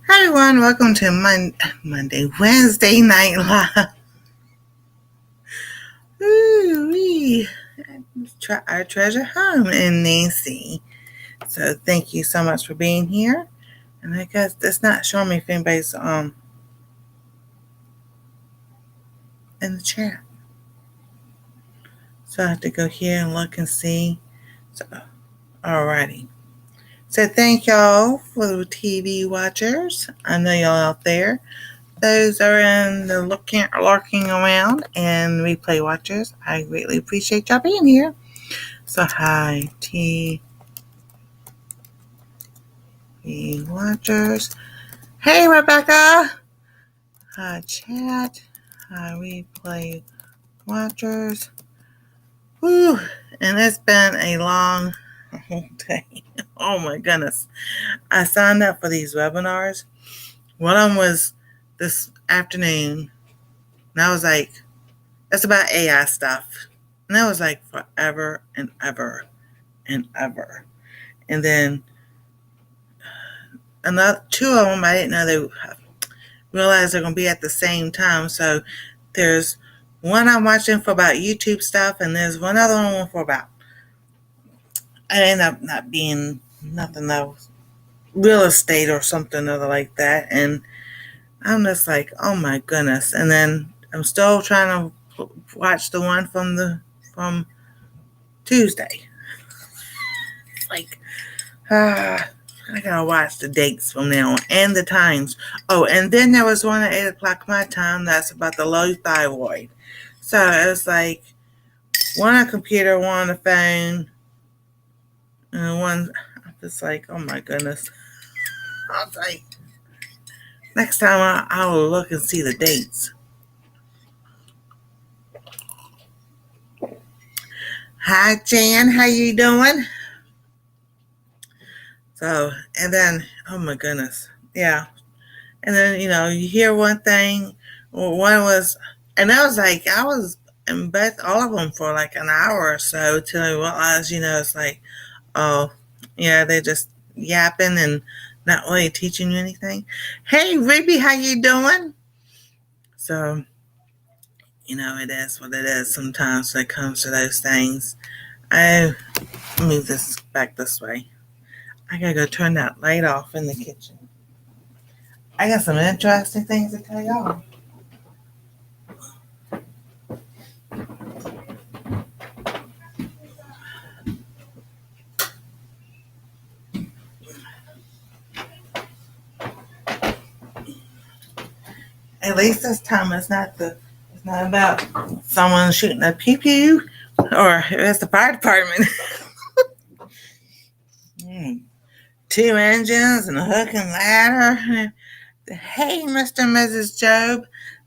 Hi everyone, welcome to Wednesday Night Live. Ooh-wee. Our treasure home in Nancy. So thank you so much for being here. And I guess it's not showing me if anybody's in the chat. So I have to go here and look and see. So alrighty. So thank y'all for the TV watchers. I know y'all out there. Those are in the lurking around and replay watchers. I greatly appreciate y'all being here. So hi TV watchers. Hey Rebecca. Hi chat. Hi replay watchers. Woo! And it's been a long day. Oh my goodness. I signed up for these webinars. One of them was this afternoon. And I was like, it's about AI stuff. And that was like forever and ever and ever. And then another two of them, I didn't know they realized they're going to be at the same time. So there's one I'm watching for about YouTube stuff, and there's one other one for about, I end up not being nothing else, real estate or something other like that. And I'm just like, oh my goodness. And then I'm still trying to watch the one from Tuesday. Like, I gotta watch the dates from now on and the times. Oh, and then there was one at 8 o'clock my time that's about the low thyroid. So it was like one on a computer, one on the phone, and one. I'm just like, oh my goodness. I was like, next time I'll look and see the dates. Hi Jan, how you doing? So, and then, oh my goodness, yeah. And then, you hear one thing, one was, and I was like, I was in both, all of them for like an hour or so till I realized, it's like, oh, yeah, they're just yapping and not really teaching you anything. Hey, Ruby, how you doing? So, it is what it is sometimes when it comes to those things. I move this back this way. I gotta go turn that light off in the kitchen. I got some interesting things to tell y'all. At least this time it's not about someone shooting a pew pew or it's the fire department. Two engines and a hook and ladder. Hey, Mr. and Mrs. Job,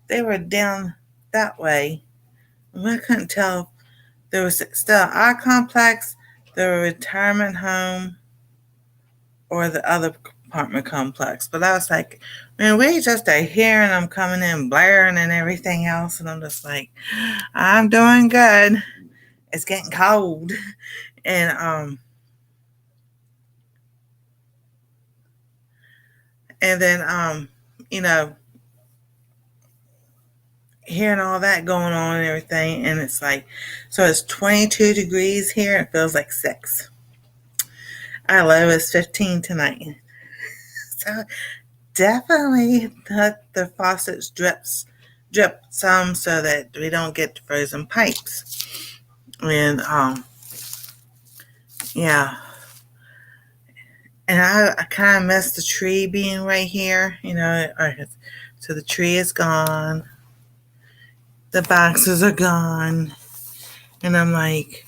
they were down that way. I couldn't tell if there was still our complex, the retirement home, or the other apartment complex. But I was like, man, we just are hearing them coming in, blaring and everything else. And I'm just like, I'm doing good. It's getting cold. And and then you know, hearing all that going on and everything, and it's like, so it's 22 degrees here. It feels like 6. Our low is 15 tonight. So definitely the faucets drip some so that we don't get frozen pipes. And yeah. And I kind of miss the tree being right here, so the tree is gone, the boxes are gone, and I'm like,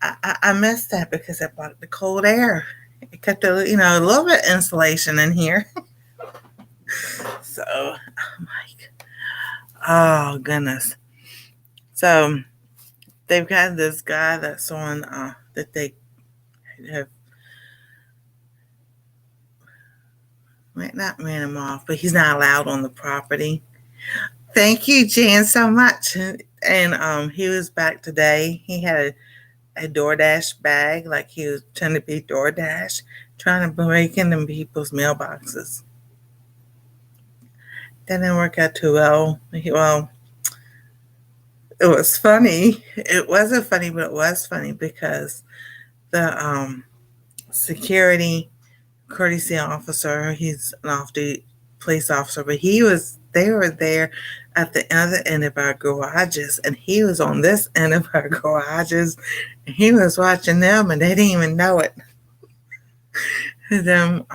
I miss that because I brought the cold air. It kept a little bit of insulation in here. So I'm like, oh goodness. So they've got this guy that's on that they have not ran him off, but he's not allowed on the property. Thank you, Jan, so much. And he was back today. He had a DoorDash bag, like he was trying to be DoorDash, trying to break into people's mailboxes. that didn't work out too well. Well, it was funny. It wasn't funny, but it was funny because the security courtesy officer, he's an off-duty police officer, but they were there at the other end of our garages, and he was on this end of our garages, and he was watching them, and they didn't even know it. And then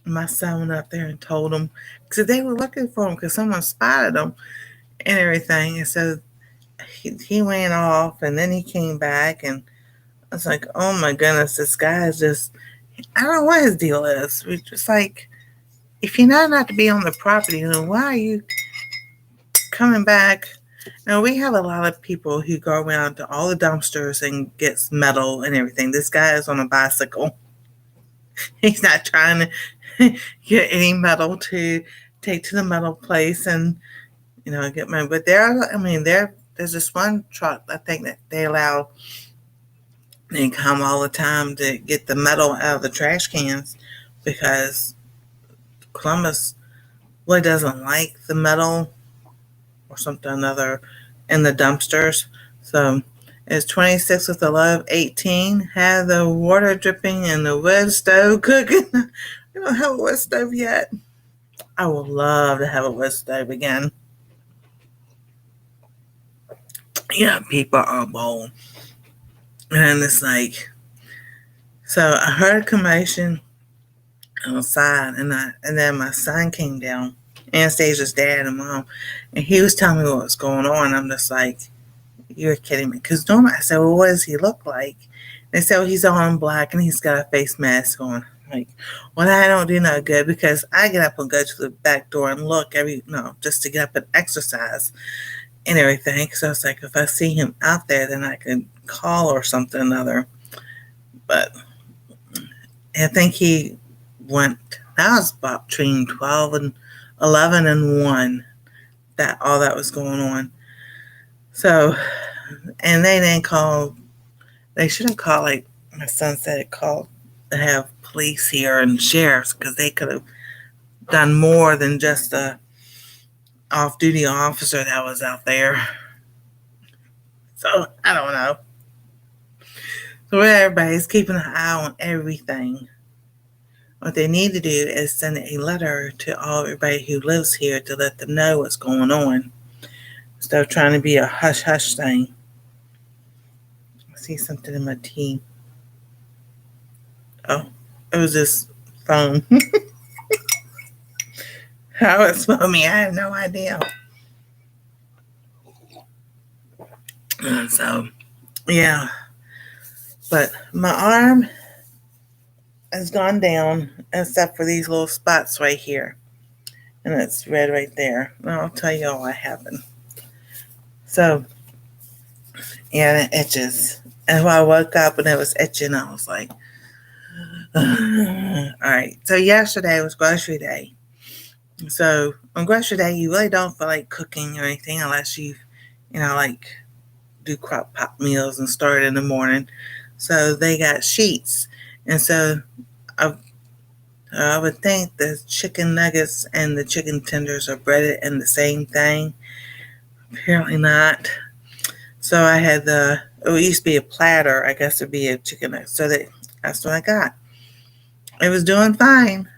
my son went up there and told them, because they were looking for him because someone spotted him and everything, and so he went off, and then he came back, and I was like, oh my goodness, this guy is just, I don't know what his deal is. We're just like, if you know not to be on the property, then why are you coming back? Now, we have a lot of people who go around to all the dumpsters and gets metal and everything. This guy is on a bicycle. He's not trying to get any metal to take to the metal place and, get money. But there's this one truck, I think, that they come all the time to get the metal out of the trash cans because Columbus really doesn't like the metal or something or another in the dumpsters. So it's 26 with a low of 18. Have the water dripping and the wood stove cooking. We don't have a wood stove yet. I would love to have a wood stove again. People are bold. And it's like, so I heard a commotion outside, and then my son came down, Anastasia's dad and mom, and he was telling me what was going on. I'm just like, you're kidding me. Because normally I said, well, what does he look like? They said, well, he's all in black and he's got a face mask on. Like, well, I don't do no good because I get up and go to the back door and look just to get up and exercise and everything. So it's like, if I see him out there, then I can call or something or another. But I think he went, that was about between 12 and 11 and 1, that all that was going on. So, and they didn't call, they should have called, like my son said, called to have police here and sheriffs, because they could have done more than just a off-duty officer that was out there. So, I don't know. So everybody's keeping an eye on everything. What they need to do is send a letter to everybody who lives here to let them know what's going on, instead of trying to be a hush-hush thing. I see something in my tea. Oh, it was this phone. How it smelled me, I have no idea. So, yeah. But my arm has gone down, except for these little spots right here. And it's red right there. And I'll tell you all what happened. So, yeah, it itches. And when I woke up and it was itching, I was like, all right. So yesterday was grocery day. So on grocery day, you really don't feel like cooking or anything unless you, like do crock pot meals and start in the morning. So they got sheets. And so I would think the chicken nuggets and the chicken tenders are breaded in the same thing. Apparently not. So I had it used to be a platter. I guess it'd be a chicken nugget. So that's what I got. It was doing fine.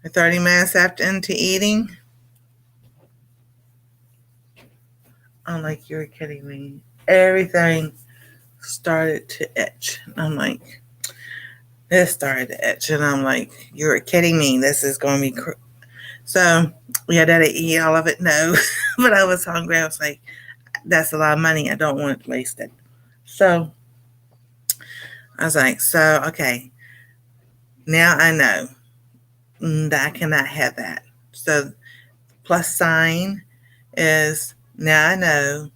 30 minutes into eating, I'm like, you're kidding me. Everything started to itch. I'm like, this started to itch. And I'm like, you're kidding me. This is going to be So, yeah, did I eat all of it? No. But I was hungry. I was like, that's a lot of money. I don't want to waste it. So, I was like, okay. Now I know that I cannot have that. So, plus sign is now I know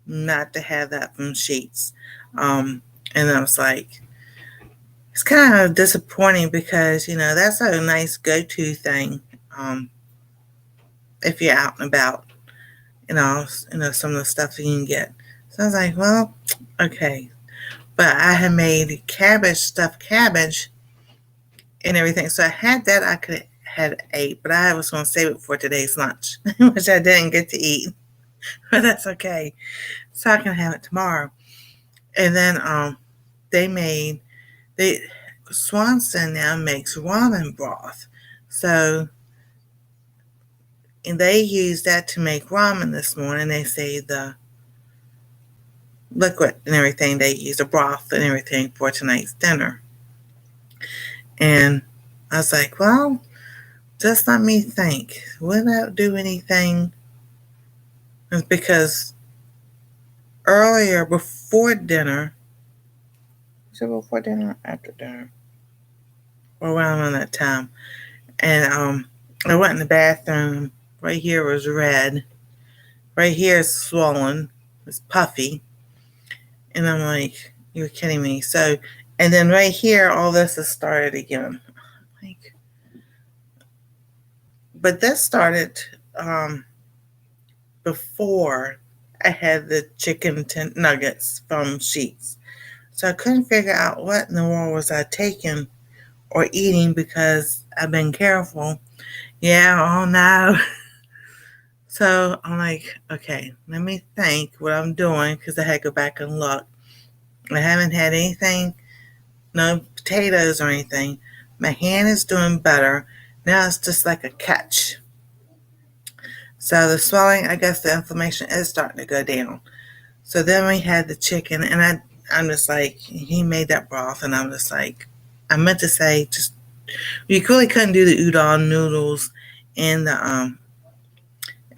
not to have that from Sheets. And I was like, it's kind of disappointing because, that's a nice go-to thing. If you're out and about, some of the stuff you can get. So I was like, well, okay. But I had made stuffed cabbage and everything. So I had that. I could had ate, but I was going to save it for today's lunch, which I didn't get to eat, but that's okay. So I can have it tomorrow. And then they Swanson now makes ramen broth. So, and they use that to make ramen this morning. They say the liquid and everything, they use the broth and everything for tonight's dinner. And I was like, well, just let me think. Would that do anything? It's because earlier, before dinner, was it before dinner or after dinner? Or around that time. And I went in the bathroom. Right here was red. Right here is swollen. It's puffy. And I'm like, you're kidding me. So, and then right here, all this has started again. Like, but this started before I had the chicken nuggets from Sheets. So I couldn't figure out what in the world was I taking or eating because I've been careful. Yeah, oh no. So I'm like, okay, let me think what I'm doing because I had to go back and look. I haven't had anything, no potatoes or anything. My hand is doing better. Now it's just like a catch. So the swelling, I guess the inflammation is starting to go down. So then we had the chicken, and I'm just like, he made that broth, and I'm just like, I meant to say, just, you really couldn't do the udon noodles in the,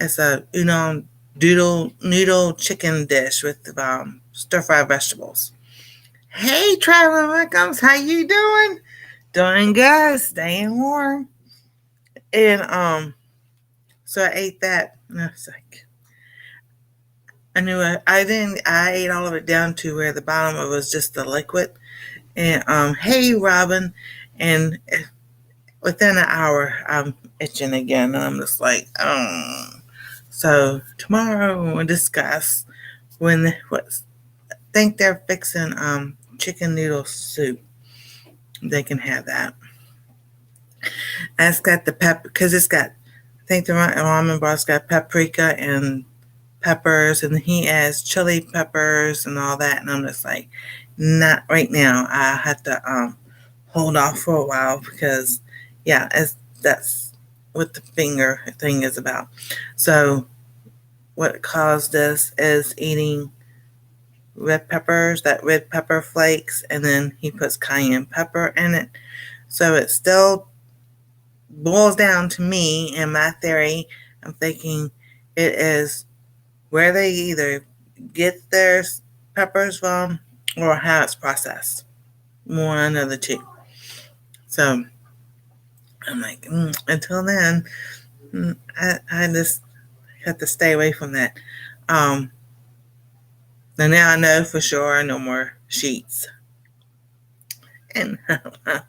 it's a udon noodle chicken dish with stir-fried vegetables. Hey, Traveling Wickums, how you doing? Doing good, staying warm. And so I ate that, and I was like, I knew I ate all of it down to where the bottom of it was just the liquid. And hey, Robin, and within an hour, I'm itching again, and I'm just like, oh. So tomorrow we'll discuss I think they're fixing chicken noodle soup. They can have that. And it's got the pepper, because it's got, I think the ramen broth's got paprika and peppers, and he adds chili peppers and all that. And I'm just like, not right now. I have to hold off for a while because, yeah, that's what the finger thing is about. So what caused this is eating red peppers, that red pepper flakes, and then he puts cayenne pepper in it. So it still boils down to me and my theory. I'm thinking it is where they either get their peppers from or how it's processed. One of the two. So I'm like, until then, I just have to stay away from that. And now I know for sure no more Sheets. And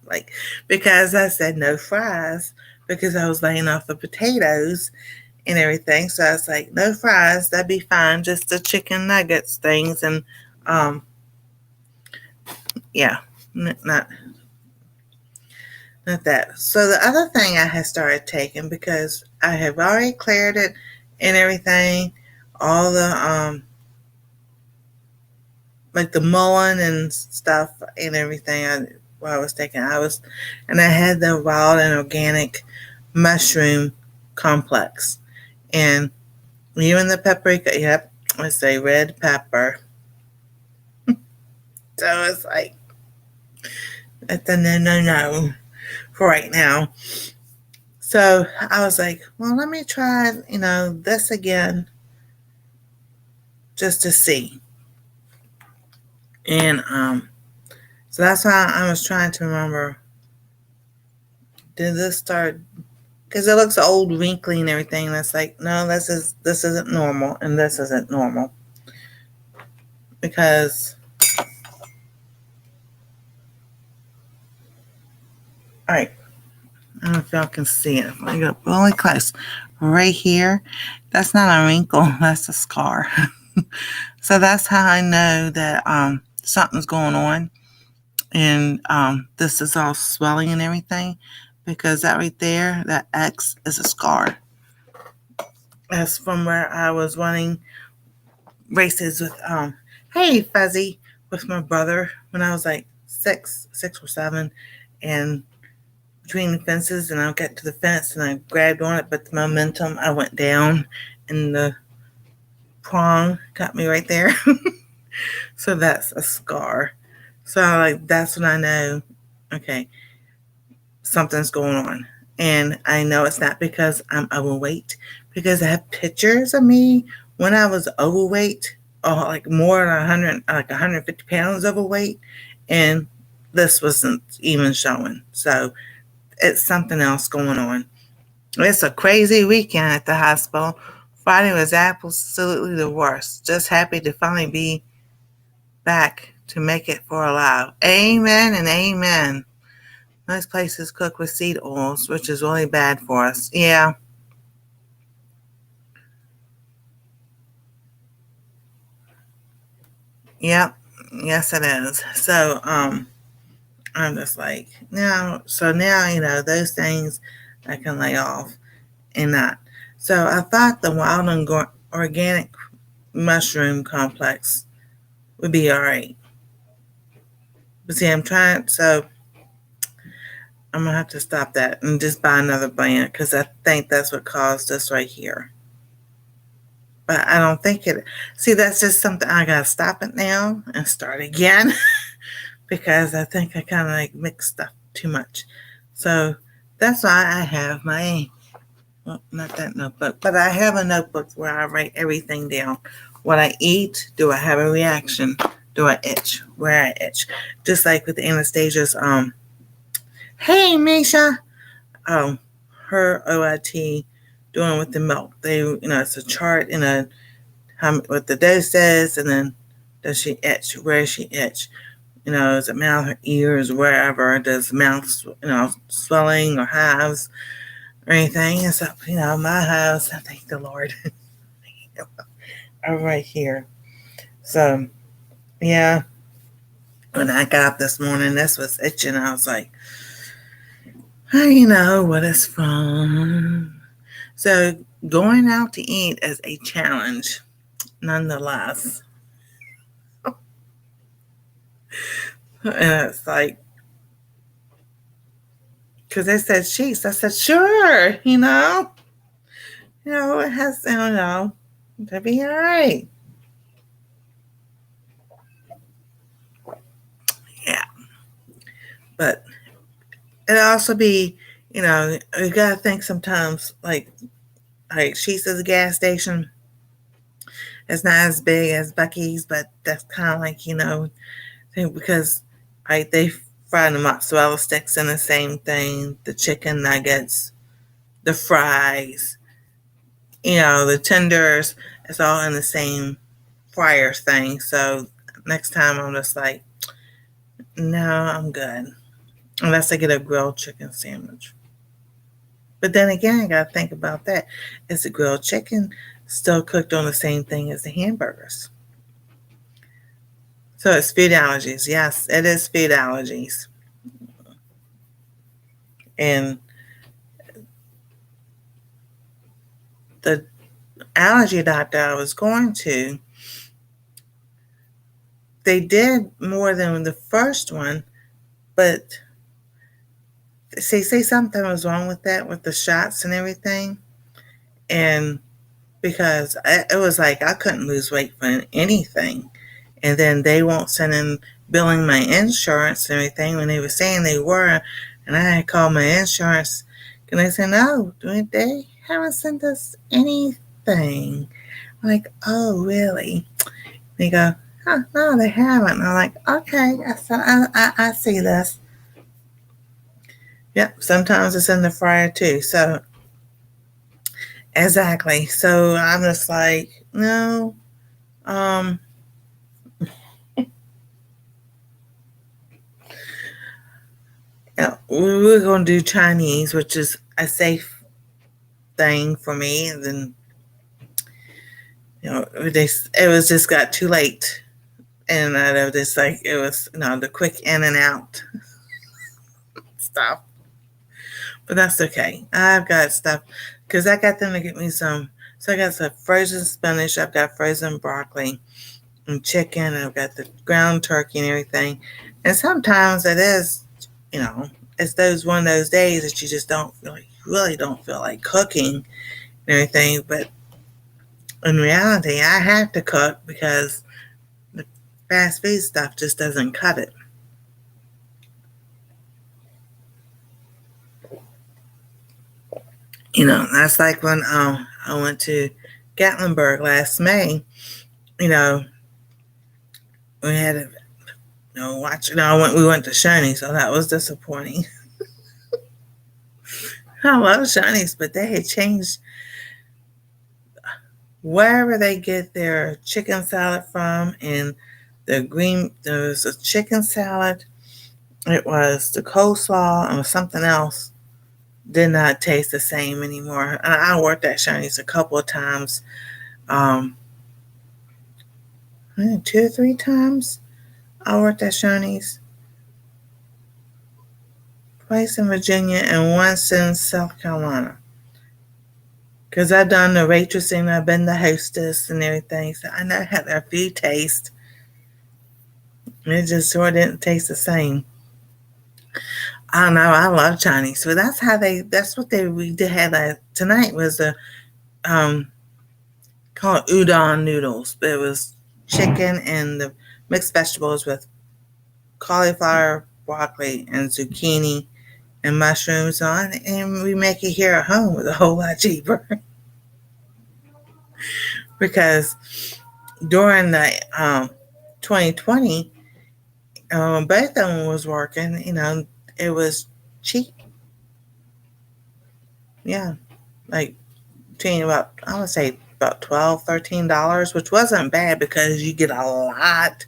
like, because I said no fries, because I was laying off the potatoes and everything. So I was like, no fries, that'd be fine. Just the chicken nuggets things. And yeah, not that. So the other thing I had started taking, because I have already cleared it and everything, all the like the mullein and stuff and everything. I was taking, and I had the wild and organic mushroom complex, and even the paprika. Yep, I say red pepper. So it's like, it's a no for right now. So I was like, well, let me try, this again just to see. And so that's why I was trying to remember, did this start, because it looks old, wrinkly and everything. And it's like, no, this isn't normal, and this isn't normal. Because, all right, I don't know if y'all can see it. I got really close. Right here, that's not a wrinkle, that's a scar. So that's how I know that something's going on. And this is all swelling and everything. because that right there, that X is a scar. That's from where I was running races with hey Fuzzy, with my brother when I was like six or seven, and between the fences, and I'll get to the fence and I grabbed on it, but the momentum, I went down and the prong got me right there. So that's a scar. So like that's when I know, okay, something's going on. And I know it's not because I'm overweight, because I have pictures of me when I was overweight, or like more than 100, like 150 pounds overweight, and this wasn't even showing. So it's something else going on. It's a crazy weekend at the hospital. Friday was absolutely the worst. Just happy to finally be back to make it for alive. Amen and amen. Most places cook with seed oils, which is really bad for us. Yeah. Yep. Yes, it is. So, I'm just like, no. So now, those things I can lay off and not. So I thought the wild and organic mushroom complex would be all right. But see, so I'm going to have to stop that and just buy another brand, because I think that's what caused this right here. But I don't think it. See, that's just something I got to stop it now and start again because I think I kind of like mix stuff too much. So that's why I have well, not that notebook, but I have a notebook where I write everything down. What I eat, do I have a reaction? Do I itch? Where I itch? Just like with Anastasia's, hey, Misha, um, her OIT doing with the milk. It's a chart in what the dose says, and then does she itch? Where does she itch? Is it mouth or ears, wherever? Does mouth, swelling or hives or anything? And so, my hives, I thank the Lord, are right here. So, yeah, when I got up this morning, this was itching. I was like, I know what it's from. So, going out to eat is a challenge, nonetheless. And it's like, because they said sheets. I said, sure, it has, to be all right. Yeah. But it also be, you got to think sometimes, like sheets at the gas station. It's not as big as Buc-ee's, but that's kind of like, because they fry the mozzarella sticks in the same thing, the chicken nuggets, the fries, the tenders, it's all in the same fryer thing. So next time I'm just like, no, I'm good. Unless I get a grilled chicken sandwich. But then again, I got to think about that. Is the grilled chicken still cooked on the same thing as the hamburgers? So it's food allergies. Yes, it is food allergies. And the allergy doctor I was going to, they did more than the first one, but say something was wrong with that, with the shots and everything. And because it was like I couldn't lose weight for anything. And then they won't send in billing my insurance and everything when they were saying they were. And I had called my insurance and they said, no, they haven't sent us anything. I'm like, oh, really? They go, oh, no, they haven't. And I'm like, okay, I see this. Yep, sometimes it's in the fryer too. So, exactly. So I'm just like, no. We're going to do Chinese, which is a safe thing for me. And then, it was just got too late. And I was just like, it was, the quick in and out stuff. But that's okay. I've got stuff because I got them to get me some. So I got some frozen spinach. I've got frozen broccoli and chicken. And I've got the ground turkey and everything. And sometimes it is, it's those one of those days that you just don't feel like, you really don't feel like cooking and everything. But in reality, I have to cook because the fast food stuff just doesn't cut it. That's like when I went to Gatlinburg last May. You know, we had to watch. We went to Shoney's, so that was disappointing. I love Shoney's, but they had changed wherever they get their chicken salad from, and there was a chicken salad. It was the coleslaw and something else. Did not taste the same anymore. I worked at Shoney's a couple of times, um, 2 or 3 times. I worked at Shoney's, twice in Virginia and once in South Carolina. Because I've done the waitressing, I've been the hostess and everything, so I know how their food tastes. It just sure didn't taste the same. I don't know. I love Chinese, so that's what we did have tonight was a um called udon noodles. But it was chicken and the mixed vegetables with cauliflower, broccoli, and zucchini and mushrooms on, and we make it here at home. It's a whole lot cheaper because during the 2020, both of them was working. It was cheap. Yeah, like between about I would say about $12, $13, which wasn't bad because you get a lot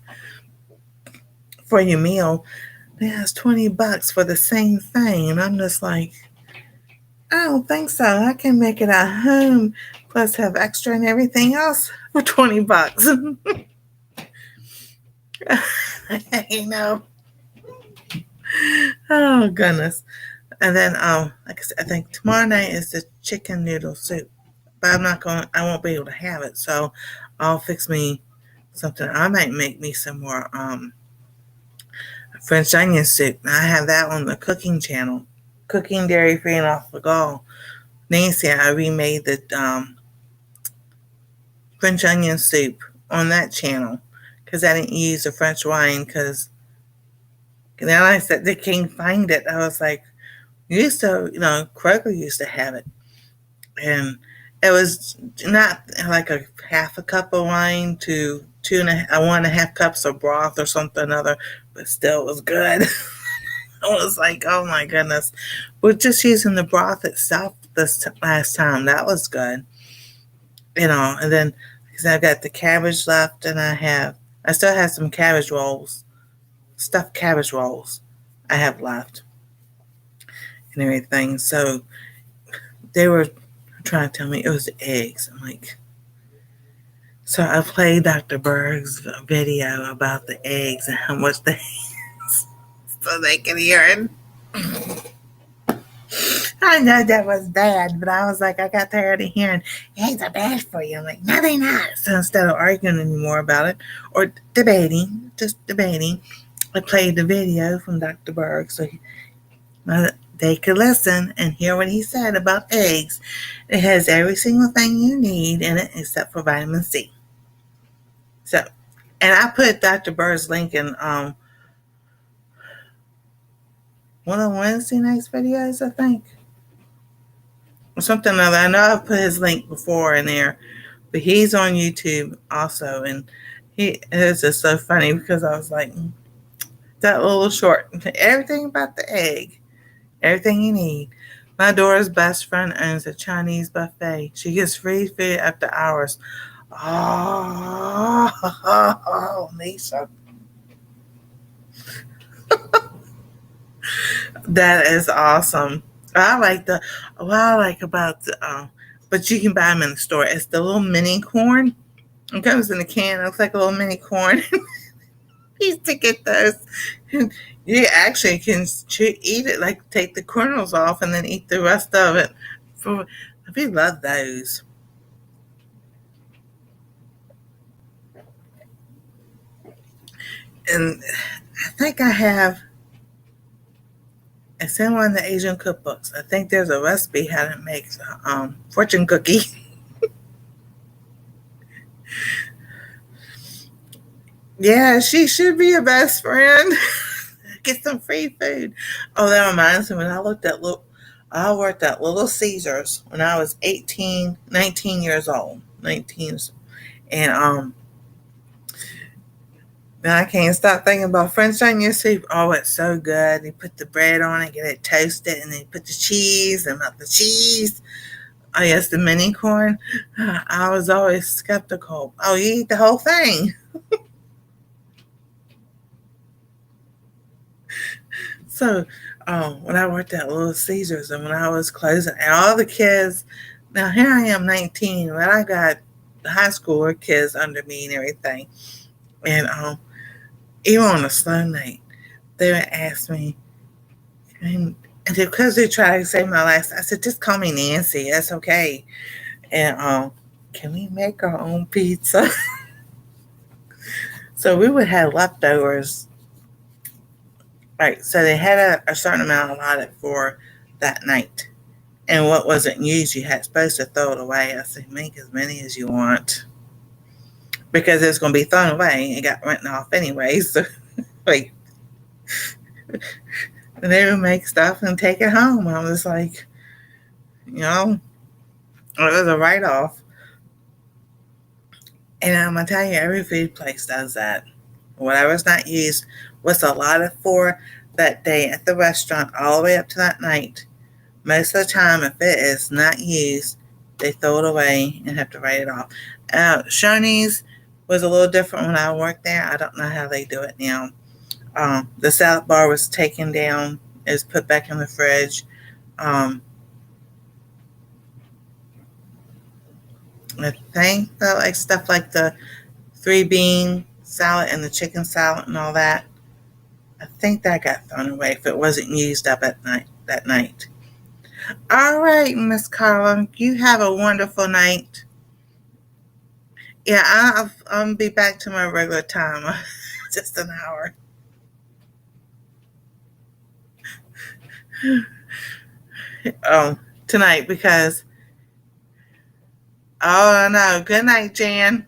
for your meal. Yeah, it's $20 for the same thing, and I'm just like, I don't think so. I can make it at home, plus have extra and everything else for $20. you know. Oh goodness. And then like I said, I think tomorrow night is the chicken noodle soup. But I won't be able to have it. So I'll fix me something. I might make me some more French onion soup. Now I have that on the cooking channel. Cooking dairy free and off the go. Nancy, I remade the French onion soup on that channel because I didn't use the French wine because now I said they can't find it. I was like, Kroger used to have it. And it was not like a half a cup of wine to 1.5 cups of broth or something other, but still it was good. I was like, oh my goodness. We're just using the broth itself this last time. That was good. And then because I've got the cabbage left and I still have some cabbage rolls, stuffed cabbage rolls I have left and everything. So they were trying to tell me it was the eggs. I'm like, so I played Dr. Berg's video about the eggs and how much they so they can hear it. I know that was bad, but I was like, I got tired of hearing eggs are bad for you. I'm like, no, they're not. So instead of arguing anymore about it or just debating, I played the video from Dr. Berg so they could listen and hear what he said about eggs. It has every single thing you need in it except for vitamin C. So, and I put Dr. Berg's link in one of Wednesday night's videos, I think. Or something or other. I know I've put his link before in there, but he's on YouTube also, and it's just so funny because I was like, that little short, everything about the egg, everything you need. My daughter's best friend owns a Chinese buffet. She gets free food after hours. Oh, Lisa. That is awesome. What I like about but you can buy them in the store. It's the little mini corn. It comes in a can. It looks like a little mini corn. used to get those. You actually can eat it, like take the kernels off and then eat the rest of it. We love those. And I think I have, it's in one of the Asian cookbooks. I think there's a recipe how to make fortune cookie. Yeah, she should be a best friend. Get some free food. Oh, that reminds me when I worked at Little Caesars when I was 18, 19 years old. 19. And now I can't stop thinking about French onion soup. Oh, it's so good. You put the bread on it, get it toasted, and then you put the cheese and melt the cheese. Oh, yes, the mini corn. I was always skeptical. Oh, you eat the whole thing. So, when I worked at Little Caesars and when I was closing, and all the kids, now here I am 19, but I got high schooler kids under me and everything. And even on a slow night, they would ask me, and because they tried to say my last, I said, just call me Nancy. That's okay. And can we make our own pizza? So we would have leftovers. Right. So they had a certain amount allotted for that night. And what wasn't used, you had supposed to throw it away. I said, make as many as you want. Because it's going to be thrown away. It got written off anyway. So, like, and they would make stuff and take it home. I was like, it was a write off. And I'm going to tell you, every food place does that. Whatever's not used, what's allotted for that day at the restaurant, all the way up to that night. Most of the time, if it is not used, they throw it away and have to write it off. Shoney's was a little different when I worked there. I don't know how they do it now. The salad bar was taken down, is put back in the fridge. I think that like stuff like the 3-bean salad and the chicken salad and all that, I think that got thrown away if it wasn't used up at night that night. All right, Miss Carla, you have a wonderful night. Yeah, I'll be back to my regular time, just an hour. Tonight because oh no. Good night, Jan.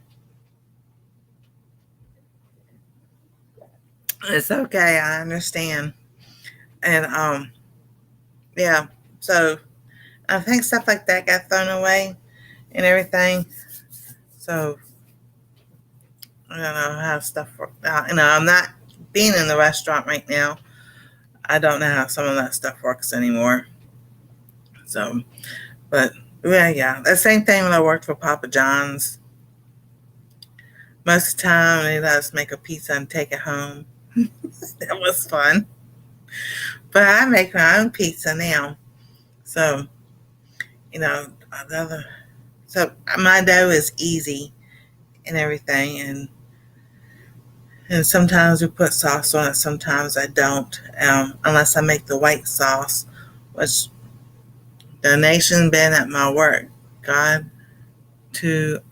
It's okay. I understand. And yeah. So I think stuff like that got thrown away and everything. So I don't know how stuff worked out. I'm not being in the restaurant right now. I don't know how some of that stuff works anymore. So, but yeah. The same thing when I worked for Papa John's. Most of the time, they let us make a pizza and take it home. That was fun. But I make my own pizza now. So, another. So my dough is easy and everything, and sometimes we put sauce on it, sometimes I don't, unless I make the white sauce, which donation bin at my work. God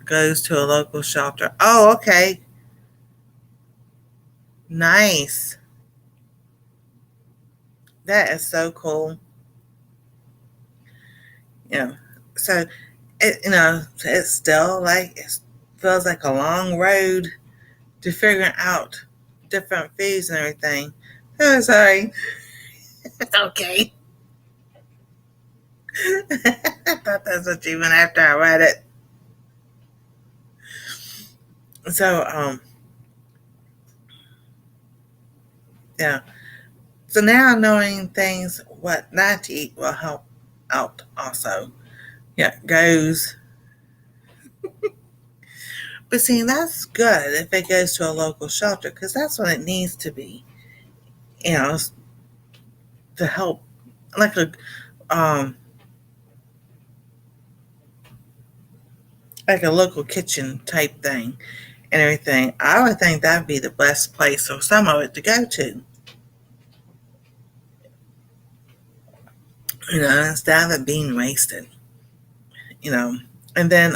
goes to a local shelter. Oh, okay. Nice. That is so cool. So it's still like it feels like a long road to figuring out different foods and everything. Oh, sorry. It's okay. I thought that's what you meant after I read it. So, yeah. So now knowing things what not to eat will help out also. Yeah, goes. But see, that's good if it goes to a local shelter because that's what it needs to be. You know, to help, like um a local kitchen type thing. and everything. I would think that would be the best place for some of it to go to. Instead of it being wasted. You know. And then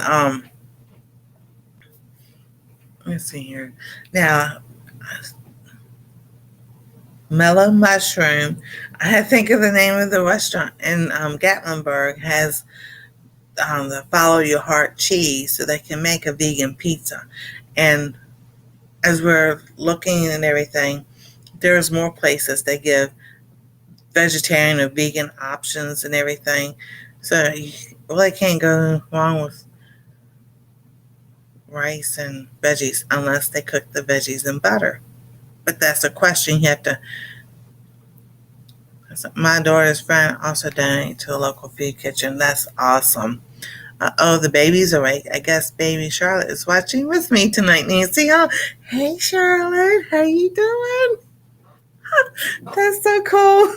let's see here. Now, Mellow Mushroom. I think of the name of the restaurant in Gatlinburg has the Follow Your Heart cheese, so they can make a vegan pizza. And as we're looking and everything, there's more places that give vegetarian or vegan options and everything. So you really can't go wrong with rice and veggies unless they cook the veggies in butter. But that's a question you have to. My daughter's friend also donated to a local food kitchen. That's awesome. Oh, the baby's awake. I guess baby Charlotte is watching with me tonight, Nancy. Oh, hey Charlotte, how you doing? That's so cool.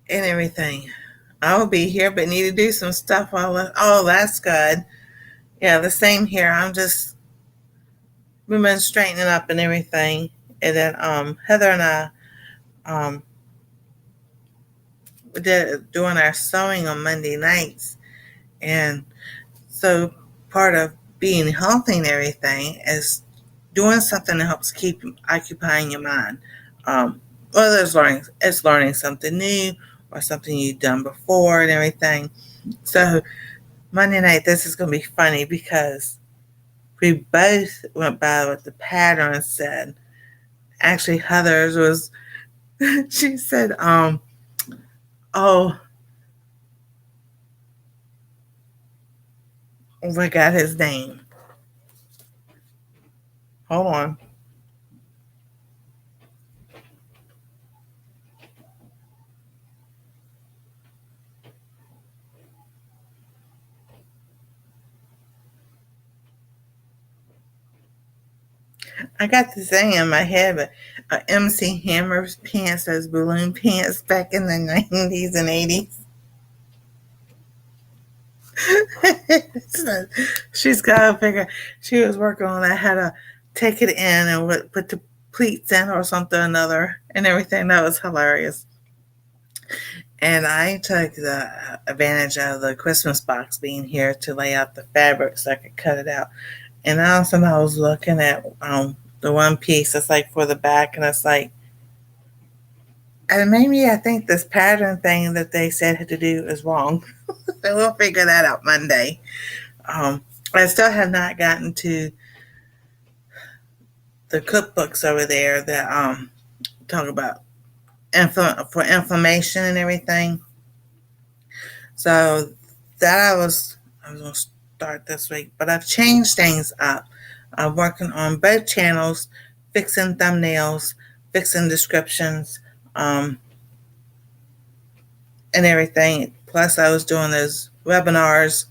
And everything. I will be here, but need to do some stuff oh, that's good. Yeah, the same here. We've been straightening up and everything. And then Heather and I we did doing our sewing on Monday nights. And so part of being healthy and everything is doing something that helps keep occupying your mind. Whether it's learning something new or something you've done before and everything. So Monday night, this is going to be funny because we both went by what the pattern said. Actually, Heather's was, she said, oh, I forgot his name. Hold on. I got the thing in my head, but MC Hammer's pants, those balloon pants back in the 90s and 80s. So she's got to figure, she was working on that, how to take it in and put the pleats in or something or another and everything. That was hilarious. And I took the advantage of the Christmas box being here to lay out the fabric so I could cut it out. And also I was looking at the one piece that's like for the back, and it's like, and maybe I think this pattern thing that they said had to do is wrong. So we'll figure that out Monday. I still have not gotten to the cookbooks over there that talk about for inflammation and everything. So that I was going to start this week, but I've changed things up. I'm working on both channels, fixing thumbnails, fixing descriptions, and everything. Plus, I was doing those webinars.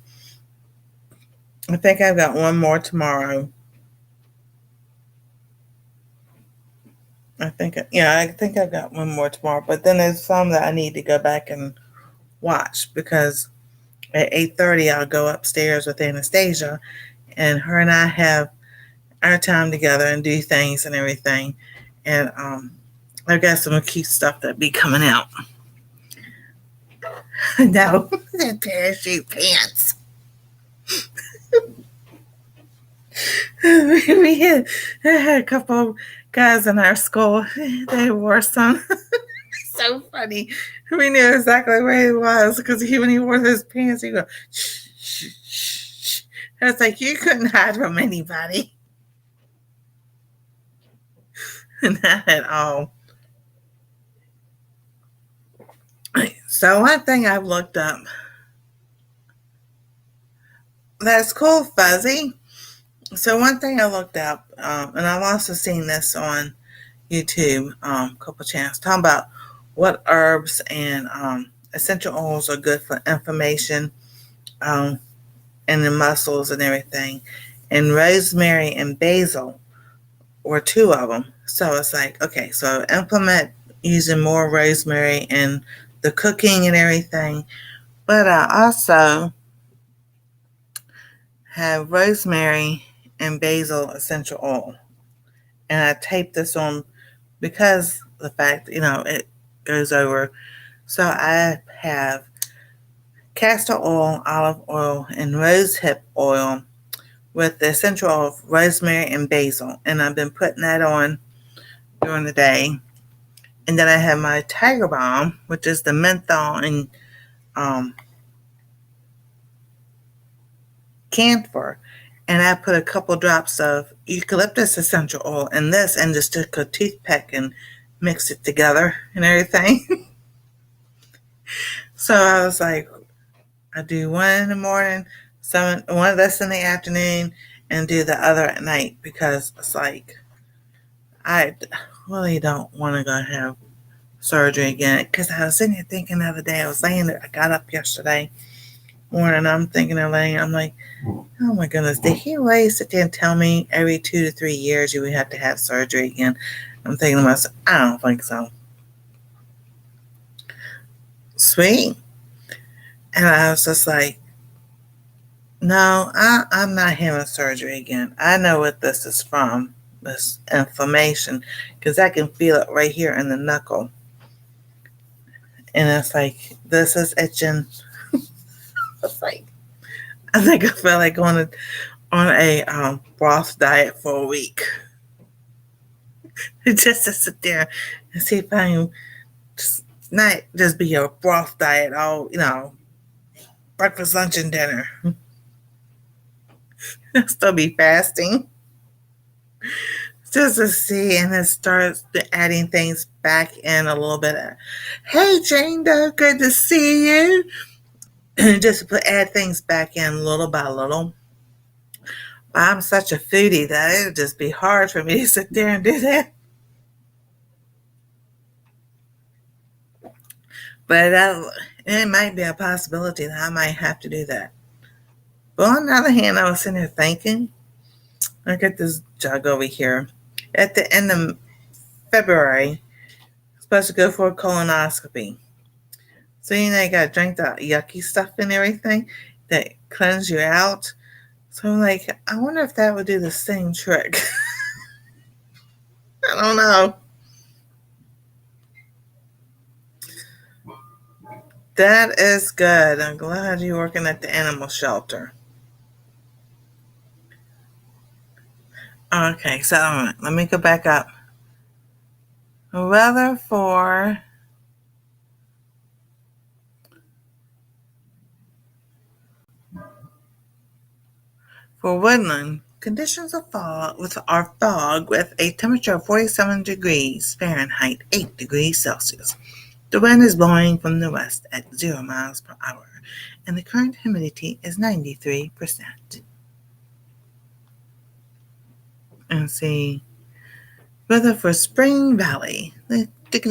I think I've got one more tomorrow. I think I've got one more tomorrow. But then there's some that I need to go back and watch because at 8:30 I'll go upstairs with Anastasia, and her and I have our time together and do things and everything. And I've got some cute stuff that be coming out. No, the parachute pants. we had a couple of guys in our school. They wore some. So funny. We knew exactly where he was because when he wore his pants, he go shh, shh, shh, shh. I was like, you couldn't hide from anybody. Not at all. So one thing I've looked up. That's cool, Fuzzy. So one thing I looked up, and I've also seen this on YouTube, a couple channels, talking about what herbs and essential oils are good for inflammation and the muscles and everything. And rosemary and basil were two of them. So it's like, okay, so implement using more rosemary in the cooking and everything. But I also have rosemary and basil essential oil. And I tape this on because the fact, it goes over. So I have castor oil, olive oil, and rosehip oil with the essential oil of rosemary and basil. And I've been putting that on during the day. And then I have my Tiger Balm, which is the menthol and camphor. And I put a couple drops of eucalyptus essential oil in this and just took a toothpick and mixed it together and everything. So I was like, I do one in the morning, one of this in the afternoon, and do the other at night because it's like I really don't want to go have surgery again. Because I was sitting here thinking the other day, I got up yesterday morning, I'm thinking of laying, I'm like, oh my goodness, did he really sit there and tell me every 2 to 3 years you would have to have surgery again? I'm thinking to myself, I don't think so. Sweet. And I was just like, no, I'm not having surgery again. I know what this is from, this inflammation, because I can feel it right here in the knuckle. And it's like, this is itching. It's like, I think I feel like going on a broth diet for a week. Just to sit there and see if I can not just be a broth diet all, breakfast, lunch, and dinner. I'll still be fasting. Just to see, and then start adding things back in a little bit. Hey, Jane Doe, good to see you. Just add things back in little by little. But I'm such a foodie that it would just be hard for me to sit there and do that. But it might be a possibility that I might have to do that. But on the other hand, I was sitting there thinking, look at this jug over here. At the end of February, I'm supposed to go for a colonoscopy. So, you got to drink the yucky stuff and everything that cleanse you out. So, I'm like, I wonder if that would do the same trick. I don't know. That is good. I'm glad you're working at the animal shelter. Okay, so let me go back up. Weather for Woodland, conditions are fog with a temperature of 47 degrees Fahrenheit, 8 degrees Celsius. The wind is blowing from the west at 0 miles per hour, and the current humidity is 93%. And see, weather for Spring Valley. The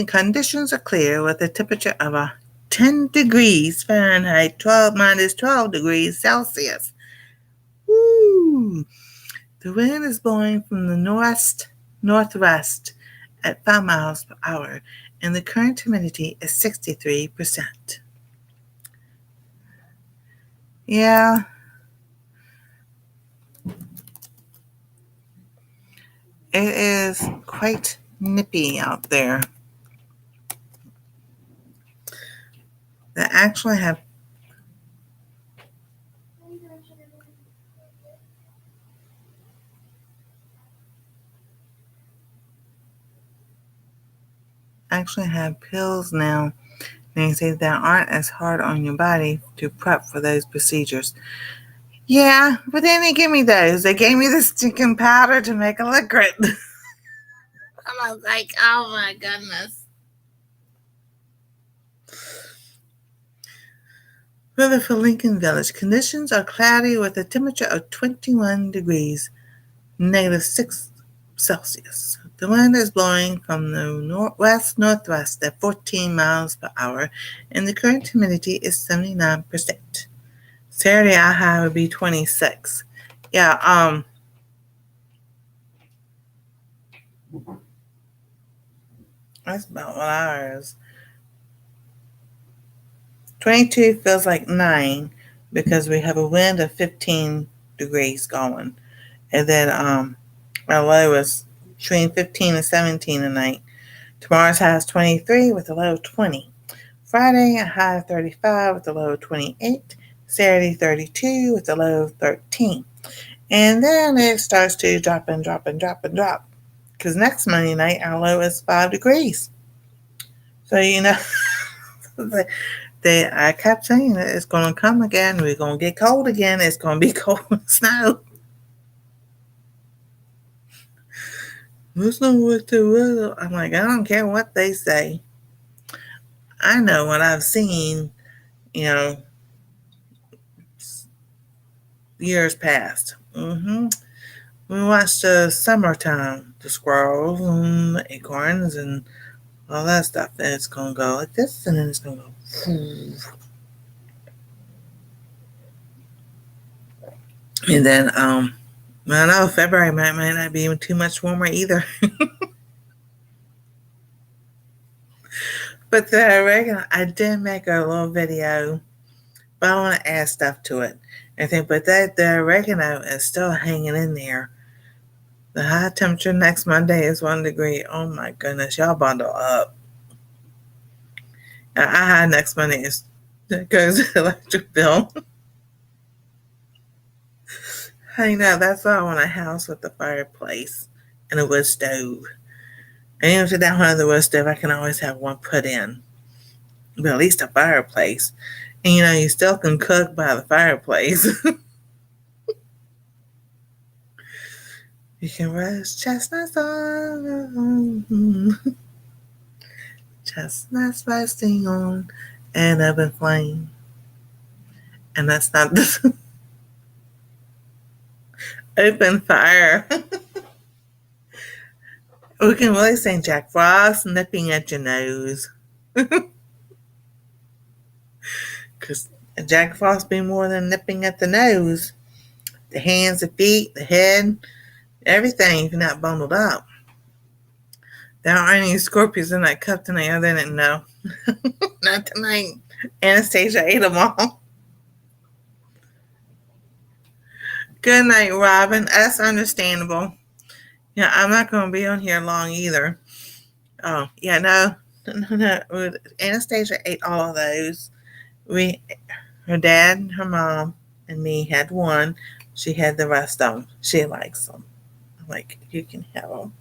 conditions are clear with a temperature of 10 degrees Fahrenheit, 12 degrees Celsius. Woo! The wind is blowing from the northwest at 5 miles per hour, and the current humidity is 63%. Yeah. It is quite nippy out there. They actually have pills now. They say that aren't as hard on your body to prep for those procedures. Yeah, but then they give me those. They gave me the stinking powder to make a liquid. I was like, oh my goodness. Weather for Lincoln Village. Conditions are cloudy with a temperature of 21 degrees, -6 Celsius. The wind is blowing from the west-northwest at 14 miles per hour, and the current humidity is 79%. Saturday, our high would be 26. Yeah, that's about what ours. 22 feels like 9 because we have a wind of 15 degrees going. And then my low is between 15 and 17 tonight. Tomorrow's high is 23 with a low of 20. Friday, a high of 35 with a low of 28. Saturday, 32 with a low of 13. And then it starts to drop and drop and drop and drop. Because next Monday night, our low is 5 degrees. So, I kept saying that it's going to come again. We're going to get cold again. It's going to be cold and snow. Listen what the weather. I'm like, I don't care what they say. I know what I've seen, years past. We watched the summertime, the squirrels and the acorns and all that stuff. And it's going to go like this, and then it's going to go. And then, I don't know, February might not be even too much warmer either. But the oregano, I did make a little video, but I want to add stuff to it. I think, but the oregano is still hanging in there. The high temperature next Monday is 1 degree. Oh my goodness, y'all bundle up. Our high next Monday goes to the electric bill. I know, that's why I want a house with a fireplace and a wood stove. And even if I don't have the wood stove, I can always have one put in. But at least a fireplace. And you still can cook by the fireplace. You can roast chestnuts on. Chestnuts roasting on an open flame. And that's not the open fire. We can really sing Jack Frost nipping at your nose. Because Jack Frost be more than nipping at the nose. The hands, the feet, the head, everything if you're not bundled up. There aren't any scorpions in that cup tonight. I didn't know. Not tonight. Anastasia ate them all. Good night, Robin. That's understandable. Yeah, I'm not going to be on here long either. Oh, yeah, no. Anastasia ate all of those. Her dad, her mom, and me had one. She had the rest of them. She likes them. I'm like, you can have them.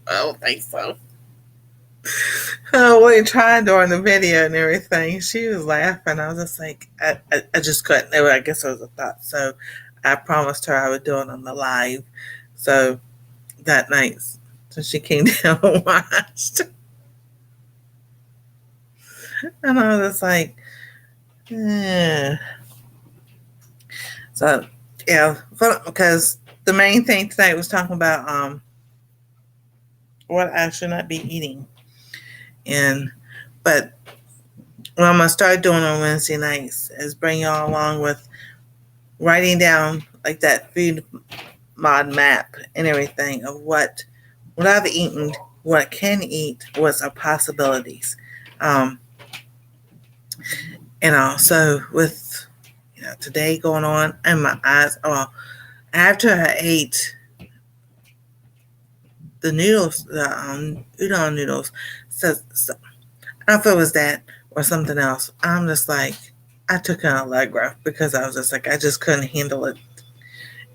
I don't think so. Oh, we tried during the video and everything. She was laughing. I was just like, I just couldn't. I guess it was a thought. So I promised her I would do it on the live. So that night, so she came down and watched. And I was just like, So, yeah, because the main thing tonight was talking about what I should not be eating. But what I'm going to start doing on Wednesday nights is bring y'all along with writing down like that food mod map and everything of what I've eaten, what I can eat, what's our possibilities. And also with today going on and my eyes, after I ate the noodles, the udon noodles, so I don't know if it was that or something else. I'm just like, I took an Allegra because I was just like, I just couldn't handle it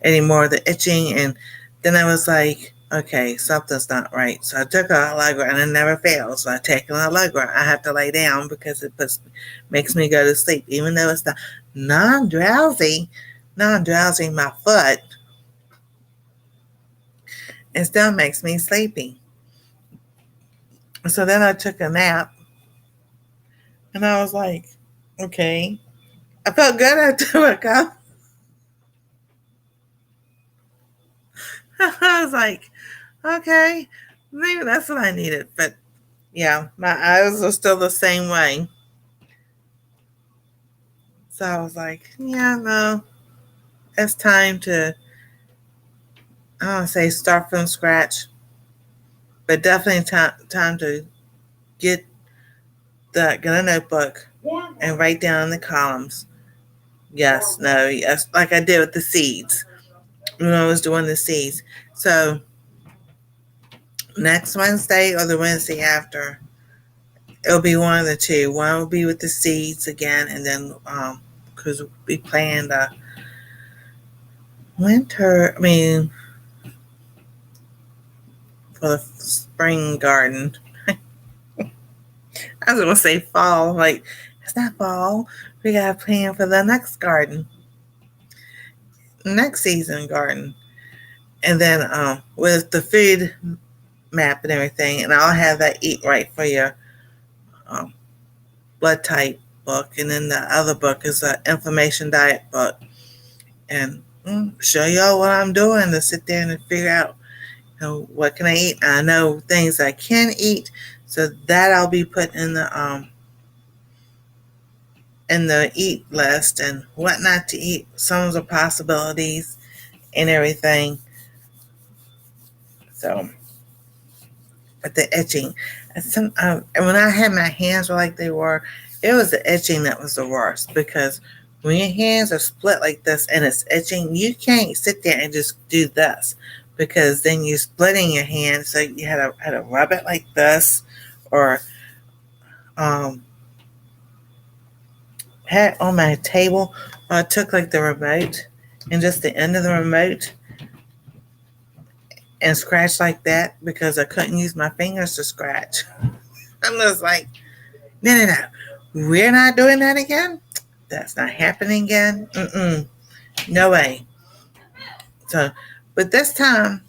anymore, the itching. And then I was like, okay, something's not right. So I took an Allegra and it never fails. So I take an Allegra. I have to lay down because it makes me go to sleep, even though it's non-drowsy my foot. It still makes me sleepy. So then I took a nap and I was like, okay. I felt good after I woke up. I was like, okay, maybe that's what I needed. But yeah, my eyes are still the same way. So I was like, yeah, no, it's time to, I don't want to say start from scratch, but definitely time to get a notebook and write down the columns Yes, no, yes, like I did with the seeds when I was doing the seeds. So next Wednesday or the Wednesday after, it'll be one of the two. One will be with the seeds again, and then because we planned winter. I mean, for the spring garden. I was gonna say fall. Like it's not fall. We got to plan for the next garden, next season garden, and then with the food map and everything, and I'll have that Eat Right for your um, blood type book, and then the other book is the information diet book, and show y'all what I'm doing to sit there and figure out, what can I eat. I know things I can eat, so that I'll be put in the eat list and what not to eat. Some of the possibilities and everything. So, but the etching, and when I had my hands were like they were, it was the etching that was the worst because when your hands are split like this and it's etching, you can't sit there and just do this because then you're splitting your hand. So you had to rub it like this, or um, had it on my table. Or I took like the remote and just the end of the remote and scratch like that because I couldn't use my fingers to scratch. I'm just like, no, no, no. We're not doing that again. That's not happening again. No way. So, but this time,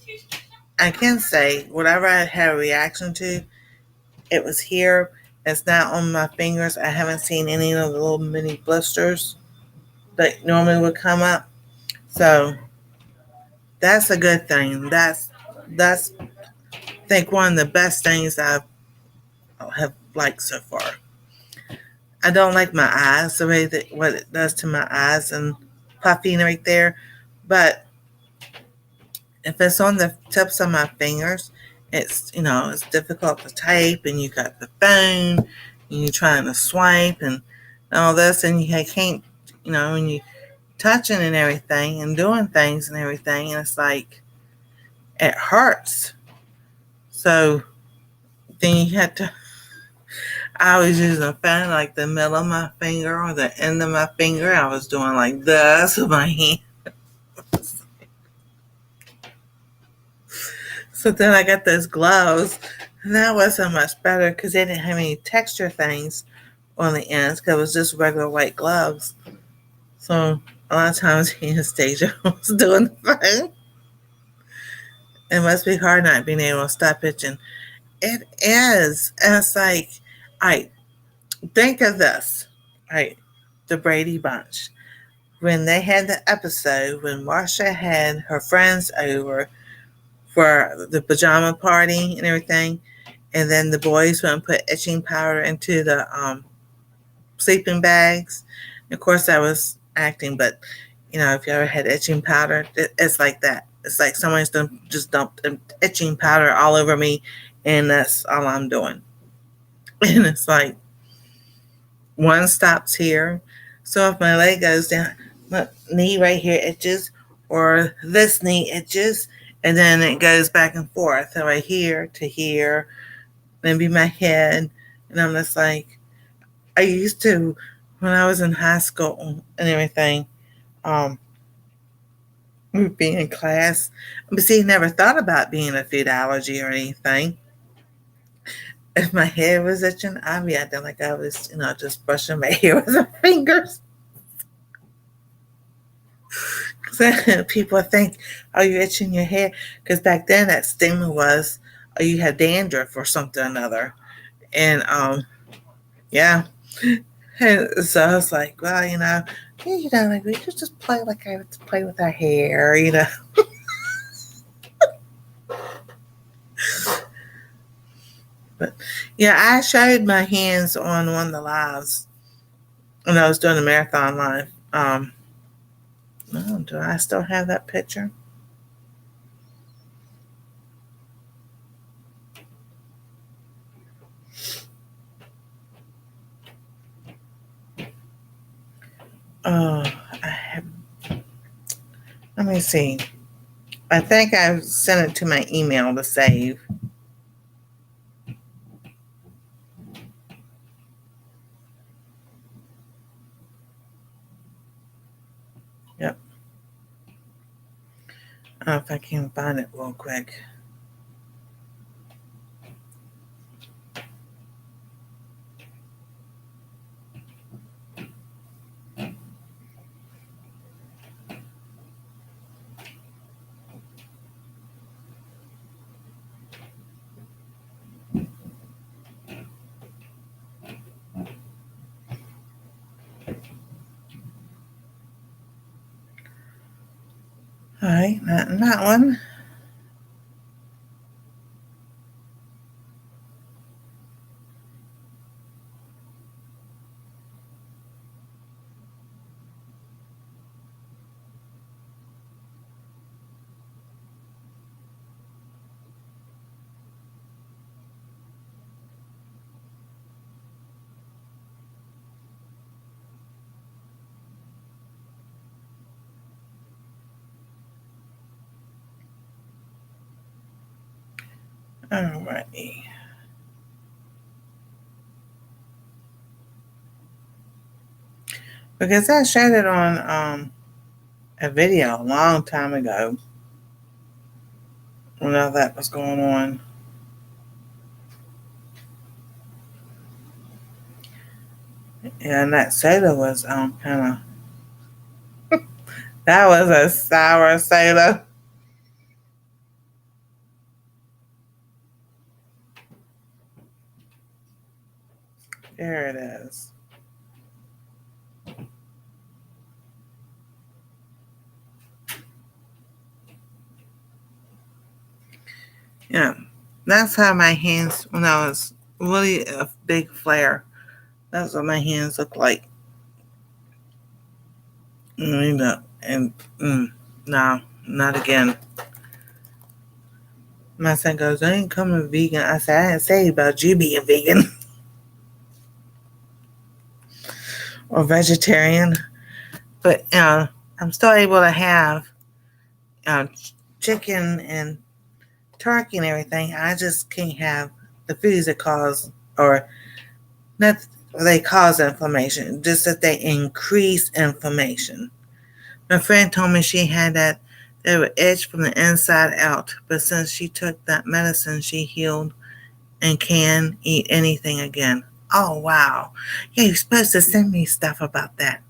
I can say whatever I had a reaction to, it was here. It's not on my fingers. I haven't seen any of the little mini blisters that normally would come up. So that's a good thing. That's I think one of the best things I have liked so far. I don't like my eyes, the way that what it does to my eyes and puffing right there. But if it's on the tips of my fingers, it's difficult to type, and you got the phone, and you're trying to swipe and all this, and you can't, and you touching and everything and doing things and everything, and it's like it hurts. So then you have to. I was using a pen like the middle of my finger or the end of my finger. I was doing like this with my hand. So then I got those gloves, and that wasn't much better because they didn't have any texture things on the ends because it was just regular white gloves. So a lot of times Anastasia was doing the phone. It must be hard not being able to stop itching. It is. And it's like, I think of this, right? The Brady Bunch. When they had the episode when Marsha had her friends over for the pajama party and everything, and then the boys went and put itching powder into the sleeping bags. Of course, I was acting, but if you ever had itching powder, it's like that. It's like someone's just dumped itching powder all over me, and that's all I'm doing. And it's like one stops here. So if my leg goes down, my knee right here itches, or this knee itches, and then it goes back and forth, so right here to here, maybe my head, and I'm just like, I used to when I was in high school and everything. We'd be in class, but see, never thought about being a food allergy or anything. If my hair was itching, I'd be acting like I was, just brushing my hair with my fingers. People think, "Oh, you're itching your hair," because back then that stigma was, "Oh, you have dandruff or something or another," and yeah. And so I was like, well, like we could just play like I would play with our hair. But yeah, I showed my hands on one of the lives when I was doing the marathon live. Oh, do I still have that picture? Oh, Let me see. I think I sent it to my email to save. Yep. I don't know if I can find it real quick. All right, not in that one. All right. Because I showed it on a video a long time ago when all that was going on. And that soda was kind of, that was a sour soda. There it is. Yeah, that's how my hands, when I was really a big flare, that's what my hands look like. And no, not again. My son goes, I ain't coming vegan. I said, I didn't say about you being vegan or vegetarian. But I'm still able to have uh, chicken and turkey and everything. I just can't have the foods that cause, or not they cause inflammation, just that they increase inflammation. My friend told me she had that, they would itch from the inside out, but since she took that medicine, she healed and can eat anything again. Oh, wow. Yeah, you're supposed to send me stuff about that.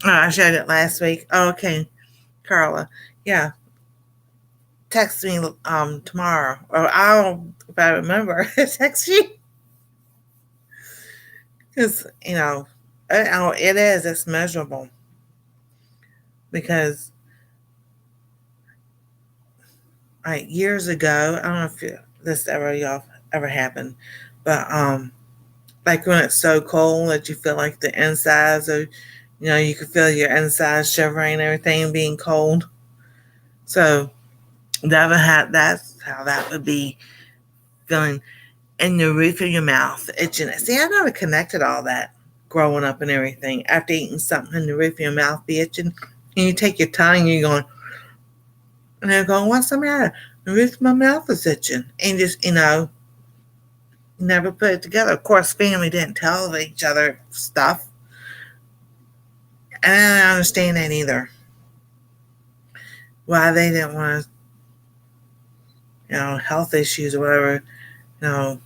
Oh, I showed it last week. Oh, okay, Carla. Yeah, text me tomorrow, or I'll, if I remember, text you. Because, it's measurable. Because, like, years ago, I don't know if this ever happened, but, like when it's so cold that you feel like the insides are, you can feel your insides shivering and everything being cold. So, that's how that would be feeling in the roof of your mouth, itching. See, I never connected all that growing up and everything. After eating something in the roof of your mouth be itching, and you take your tongue and you're going, and they're going, what's the matter? The roof of my mouth is itching. And just, never put it together. Of course, family didn't tell each other stuff. And I don't understand that either. Why they didn't want to, health issues or whatever, I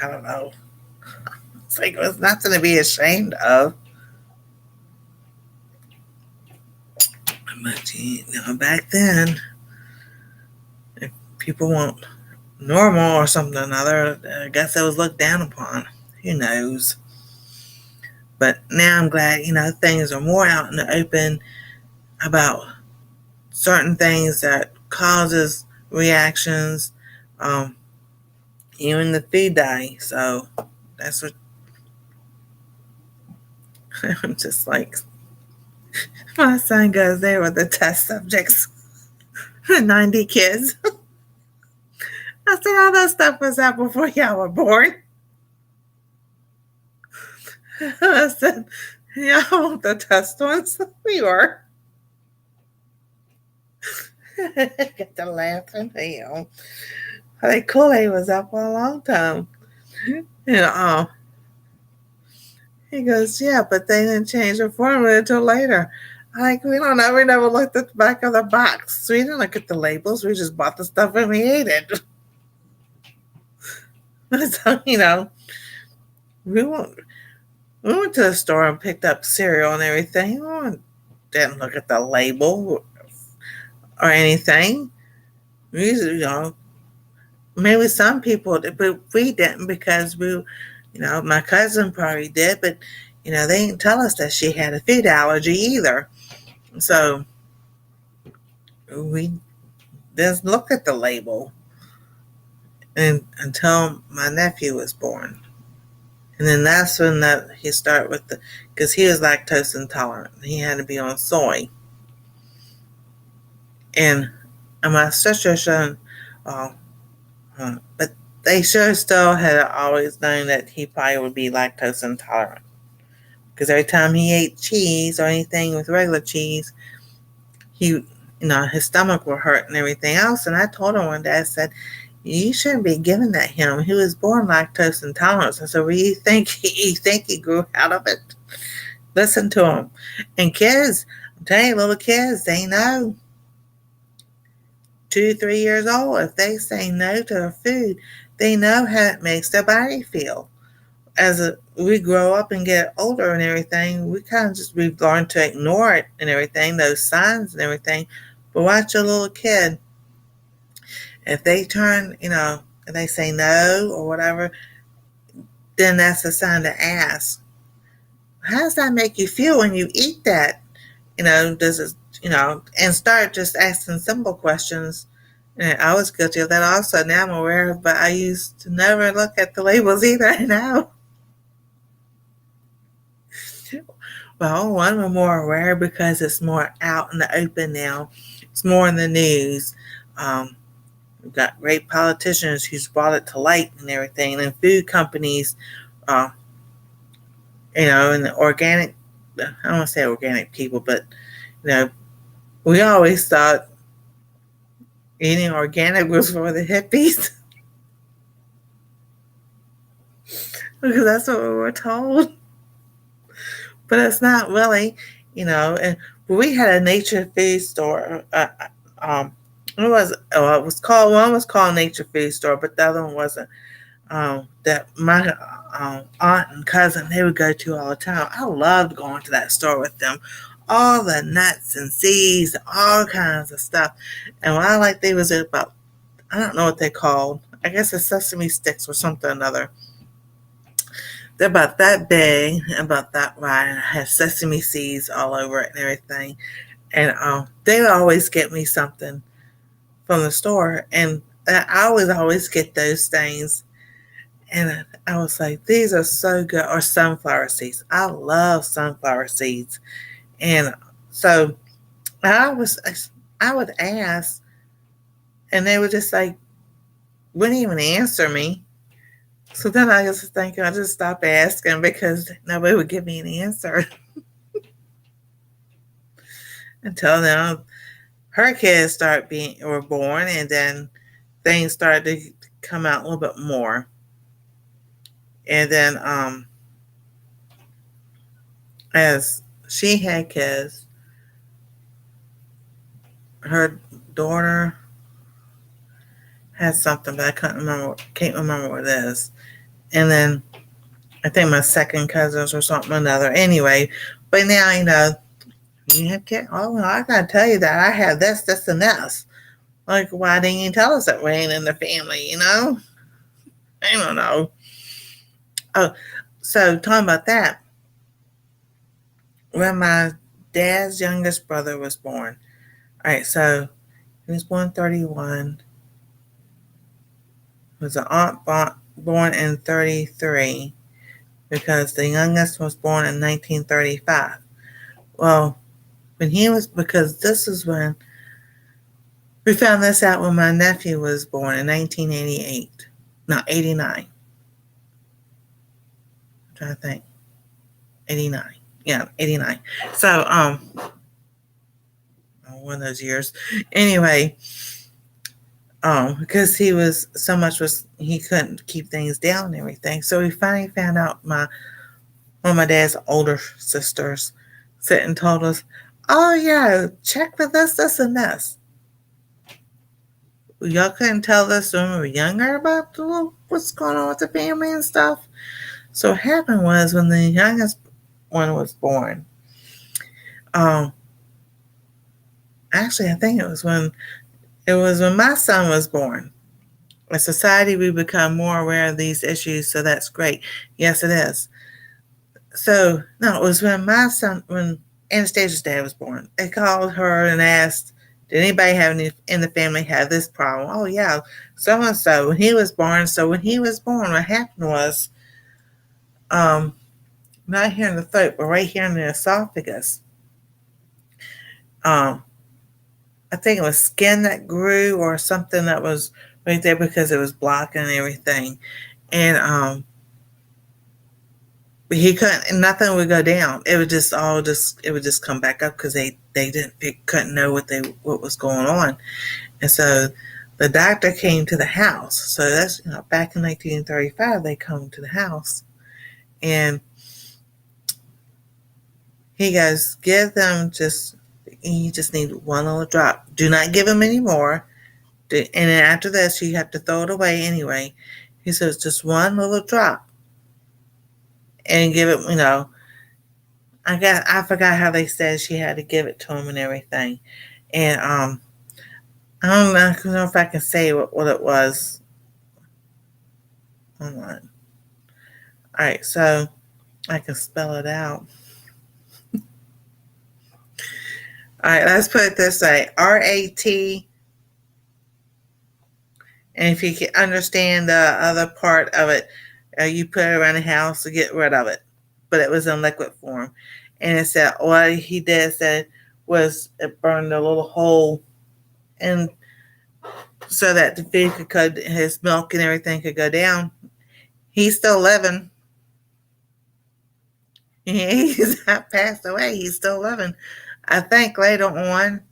don't know. It's like it was nothing to be ashamed of. But back then, if people weren't normal or something or another, I guess it was looked down upon. Who knows? But now I'm glad, things are more out in the open about certain things that causes reactions, even the food dye. So that's what I'm just like, my son goes there with the test subjects, 90 kids. I said, all that stuff was out before y'all were born. I said, y'all want the test ones? We were. Got to laughing. I think Kool-Aid was out for a long time. He goes, yeah, but they didn't change the formula until later. I'm like, we don't know. We never looked at the back of the box. We didn't look at the labels. We just bought the stuff and we ate it. So, we went, we went to the store and picked up cereal and everything. We didn't look at the label or anything. We, maybe some people did, but we didn't because my cousin probably did, but they didn't tell us that she had a food allergy either. So we just looked at the label until my nephew was born. And then that's when he started with because he was lactose intolerant. He had to be on soy. And my sister showed, but they sure still had always known that he probably would be lactose intolerant. Because every time he ate cheese or anything with regular cheese, his stomach would hurt and everything else. And I told him one day, I said, you shouldn't be giving that him. He was born lactose intolerant. I said, well, you think he grew out of it? Listen to him. And kids, I'm telling you, little kids, they know. 2, 3 years old, if they say no to their food, they know how it makes their body feel. As we grow up and get older and everything, we've learned to ignore it and everything, those signs and everything. But watch a little kid. If they turn, and they say no or whatever, then that's a sign to ask, how does that make you feel when you eat that? Does it, and start just asking simple questions. And I was guilty of that also. Now I'm aware, but I used to never look at the labels either now. Well, one, we're more aware because it's more out in the open now. It's more in the news. We've got great politicians who's brought it to light and everything, and food companies, and the organic, I don't want to say organic people, but, we always thought eating organic was for the hippies. Because that's what we were told. But it's not really, and we had a nature food store. It was called, one was called Nature Food Store, but the other one wasn't. That my aunt and cousin, they would go to all the time. I loved going to that store with them. All the nuts and seeds, all kinds of stuff. And what I liked, they was about, I don't know what they called. I guess it's sesame sticks or something or another. They're about that big, about that wide, and have sesame seeds all over it and everything. And they would always get me something from the store, and I would always get those things. And I was like, these are so good. Or sunflower seeds. I love sunflower seeds. And so I would ask, and they would just wouldn't even answer me. So then I was thinking, I just stopped asking because nobody would give me an answer. Until then, her kids were born, and then things started to come out a little bit more. And then as she had kids, her daughter had something, but I can't remember what it is. And then I think my second cousins or something or another. Anyway, but now, you have kids. Oh, well, I gotta tell you that I have this, and this. Like, why didn't you tell us that we ain't in the family, I don't know. Oh, so talking about that, when my dad's youngest brother was born. All right, so he was born 31. Was an aunt born in 33 because the youngest was born in 1935. Well, because this is when we found this out when my nephew was born in 1988. No, 89. I'm trying to think. 89. Yeah, 89. So, one of those years. Anyway, because he couldn't keep things down and everything. So we finally found out one of my dad's older sisters sit and told us, "Oh yeah, check for this, and this." Y'all couldn't tell us when we were younger about what's going on with the family and stuff. So what happened was when the youngest one was born, um, actually I think it was when my son was born. As society, we become more aware of these issues, so that's great. Yes, it is. So no, it was when Anastasia's dad was born. They called her and asked, "Did anybody have any in the family have this problem?" "Oh yeah, so and so when he was born." So when he was born, what happened was, um, not here in the throat, but right here in the esophagus. Um, I think it was skin that grew or something that was right there because it was blocking everything, and he couldn't. Nothing would go down. It would just come back up because they couldn't know what was going on, and so the doctor came to the house. So that's back in 1935 they come to the house, and he goes, "Give them you just need one little drop. Do not give them any more. And then after this you have to throw it away anyway." He says just one little drop and give it. I forgot how they said she had to give it to him and everything. And I don't know if I can say what it was. Hold on. All right, so I can spell it out. All right, let's put it this way: RAT. And if you can understand the other part of it, you put it around the house to get rid of it. But it was in liquid form. And it said what he did said was it burned a little hole and so that the food his milk and everything could go down. He's still living. He's not passed away. He's still living. I think later on,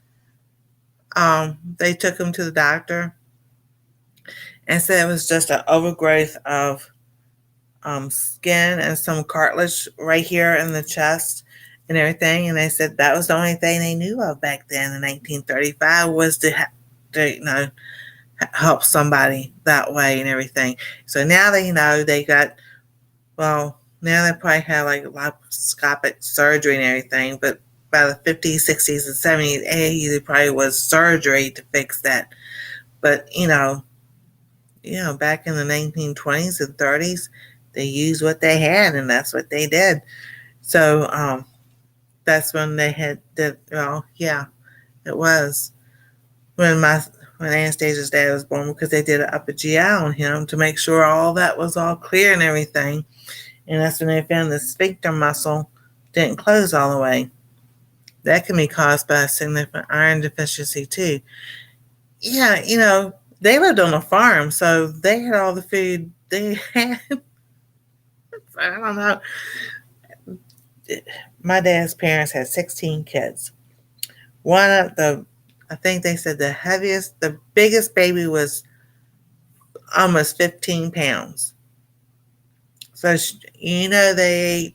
they took him to the doctor and said it was just an overgrowth of skin and some cartilage right here in the chest and everything. And they said that was the only thing they knew of back then in 1935 was to help somebody that way and everything. So now they now they probably have like laparoscopic surgery and everything, but by the 50s, 60s, and 70s, 80s, it probably was surgery to fix that. But, back in the 1920s and 30s, they used what they had, and that's what they did. So that's when they yeah, it was when Anastasia's dad was born, because they did an upper GI on him to make sure all that was all clear and everything. And that's when they found the sphincter muscle didn't close all the way. That can be caused by a significant iron deficiency too. Yeah, they lived on a farm, so they had all the food they had. I don't know. My dad's parents had 16 kids. I think they said the biggest baby was almost 15 pounds. So, they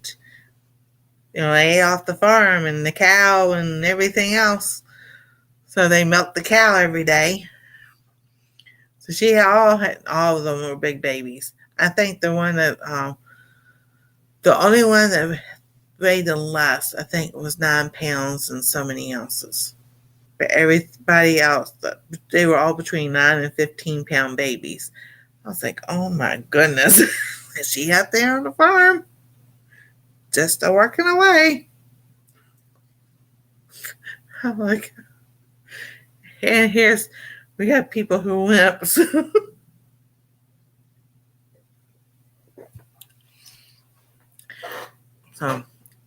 ate off the farm and the cow and everything else. So they milked the cow every day. So all of them were big babies. I think the only one that weighed the less, I think, was 9 pounds and so many ounces. But everybody else, they were all between 9 and 15-pound babies. I was like, oh my goodness. Is she out there on the farm? Just working away. I'm like, and we got people who wimps. So,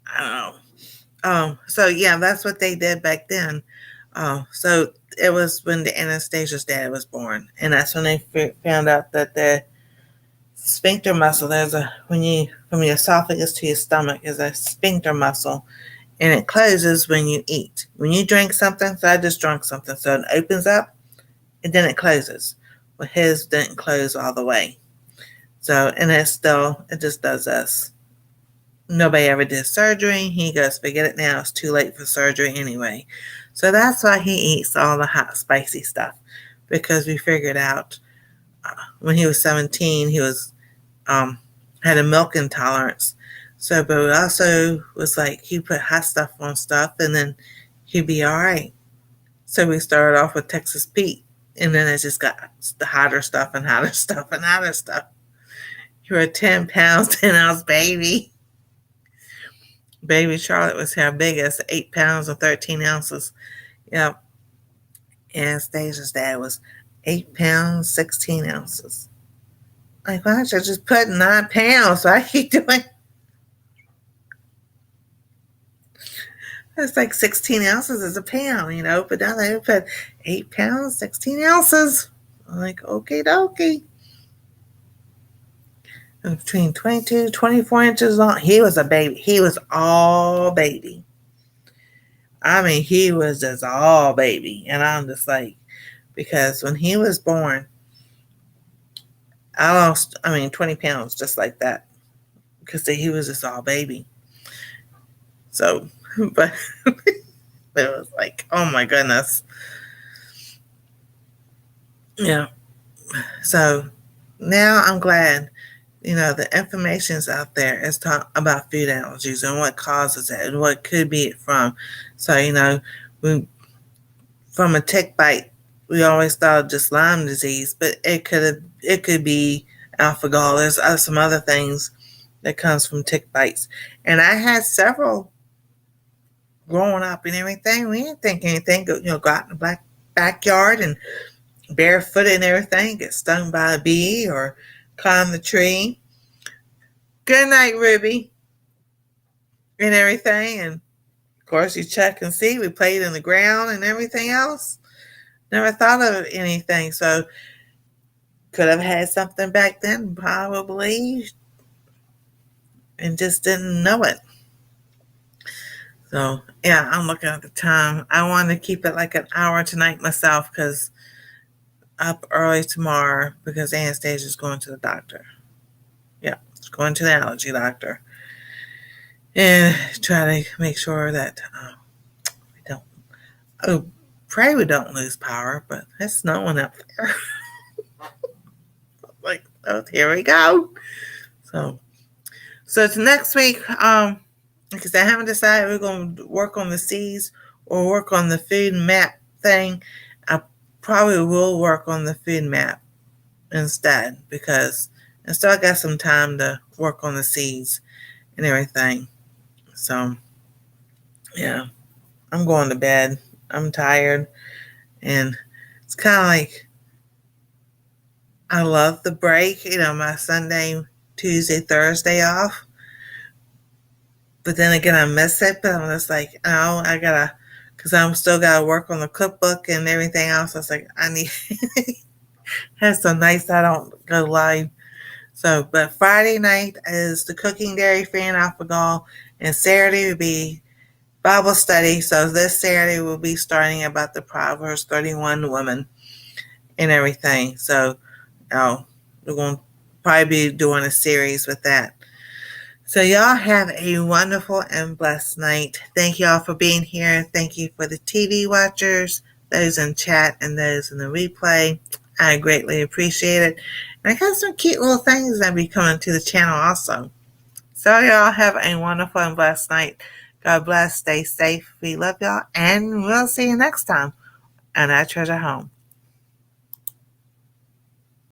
I don't know. So yeah, that's what they did back then. So it was when the Anastasia's dad was born, and that's when they found out that the sphincter muscle, from your esophagus to your stomach, is a sphincter muscle, and it closes when you eat. When you drink something, so I just drank something, so it opens up and then it closes. Well, his didn't close all the way. So, and it just does this. Nobody ever did surgery. He goes, forget it now. It's too late for surgery anyway. So that's why he eats all the hot, spicy stuff. Because we figured out when he was 17, he was had a milk intolerance. So, but it also was like he put hot stuff on stuff, and then he'd be all right. So we started off with Texas Pete, and then it just got the hotter stuff and hotter stuff and hotter stuff. You were a 10 pounds, 10 ounce baby. Baby Charlotte was her biggest, 8 pounds or 13 ounces. Yep. Anastasia's dad was 8 pounds, 16 ounces. Like, why don't you just put 9 pounds? Why are you doing? It's like 16 ounces is a pound, but now they put 8 pounds, 16 ounces. I'm like, okay, dokie. Between 22, 24 inches long. He was a baby. He was all baby. I mean, he was just all baby. And I'm just like, because when he was born, I lost, 20 pounds just like that. Because he was just all baby. So, but it was like, oh my goodness. Yeah. So now I'm glad, the information's out there is about food allergies and what causes it and what could be it from. So, from a tick bite, we always thought of just Lyme disease, but it could be alpha-gal. There's some other things that comes from tick bites. And I had several growing up and everything. We didn't think anything, go out in the backyard and barefooted and everything, get stung by a bee or climb the tree. Good night, Ruby, and everything. And of course, you check and see. We played in the ground and everything else. Never thought of anything. So, could have had something back then, probably, and just didn't know it. So, yeah, I'm looking at the time. I want to keep it like an hour tonight myself because up early tomorrow because Anastasia's going to the doctor. Yeah, it's going to the allergy doctor. And try to make sure that we don't, pray we don't lose power, but it's snowing up there. Like, oh, here we go. So it's next week, because I haven't decided we're going to work on the C's or work on the food map thing. I probably will work on the food map instead because I still got some time to work on the C's and everything. So, yeah, I'm going to bed. I'm tired. And it's kind of like, I love the break, my Sunday, Tuesday, Thursday off. But then again, I miss it. But I'm just like, oh, I gotta, because I'm still gotta work on the cookbook and everything else. I was like, I need, that's so nice I don't go live. So, but Friday night is the cooking dairy free and alpha-gal, and Saturday will be Bible study. So this Saturday we'll be starting about the Proverbs 31 women and everything. So, we're going to probably be doing a series with that. So y'all have a wonderful and blessed night. Thank y'all for being here. Thank you for the TV watchers, those in chat and those in the replay. I greatly appreciate it. And I got some cute little things that be coming to the channel also. So y'all have a wonderful and blessed night. God bless. Stay safe. We love y'all. And we'll see you next time on I Treasure Home.